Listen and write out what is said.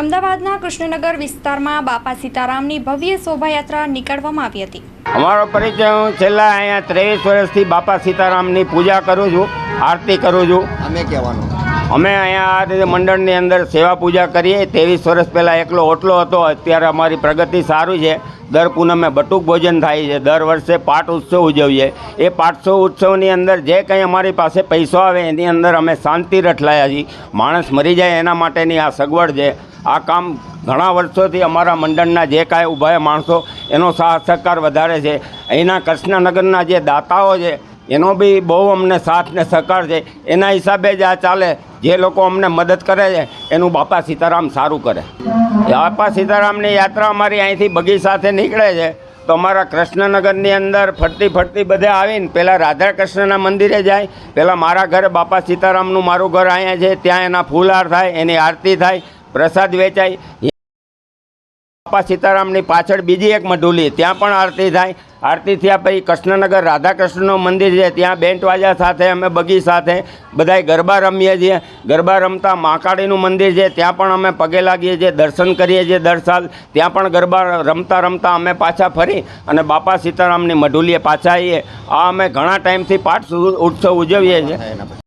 અમદાવાદના કૃષ્ણનગર વિસ્તારમાં બાપા સીતારામની ભવ્ય શોભાયાત્રા નીકળવામાં આવી હતી। અમારો પરિચય હું છેલ્લા અહીંયા 23 વર્ષથી બાપા સીતારામની પૂજા કરું છું, આરતી કરું છું। અમે અહીંયા આ રીતે મંડળની અંદર સેવા પૂજા કરીએ। 23 વર્ષ પહેલાં એકલો ઓટલો હતો, અત્યારે અમારી પ્રગતિ સારું છે। દર પૂનમે બટુક ભોજન થાય છે, દર વર્ષે પાઠ ઉત્સવ ઉજવીએ। એ પાઠ ઉત્સવની અંદર જે કંઈ અમારી પાસે પૈસો આવે એની અંદર અમે શાંતિ રઠલાયા છીએ। માણસ મરી જાય એના માટેની આ સગવડ છે। આ કામ ઘણા વર્ષોથી અમારા મંડળના જે કાંઈ ઊભા માણસો એનો સાથ સહકાર વધારે છે। અહીંના કૃષ્ણનગરના જે દાતાઓ છે એનો બી બહુ અમને સાથ ને સહકાર છે। એના હિસાબે જ આ ચાલે। જે લોકો અમને મદદ કરે છે એનું બાપા સીતારામ સારું કરે। બાપા સીતારામની યાત્રા અમારી અહીંથી બગી સાથે નીકળે છે તો અમારા કૃષ્ણનગરની અંદર ફરતી બધે આવીને પહેલાં રાધા કૃષ્ણના મંદિરે જાય। પહેલાં મારા ઘરે બાપા સીતારામનું મારું ઘર અહીંયા છે, ત્યાં એના ફૂલહાર થાય, એની આરતી થાય, પ્રસાદ વેચાય। બાપા સીતારામની પાછળ બીજી એક મઢુલી, ત્યાં પણ આરતી થાય। આરતી થયા પછી કૃષ્ણનગર રાધા કૃષ્ણનું મંદિર છે, ત્યાં બેન્ડ વાજા સાથે અમે બગી સાથે બધાય ગરબા રમીએ છીએ। ગરબા રમતા મહાકાળીનું મંદિર છે, ત્યાં પણ અમે પગે લાગીએ છીએ, દર્શન કરીએ છીએ દર સાલ। ત્યાં પણ ગરબા રમતા અમે પાછા ફરી અને બાપા સીતારામની મઢુલીએ પાછા આવીએ। આ અમે ઘણા ટાઈમથી પાઠ ઉત્સવ ઉજવીએ છીએ।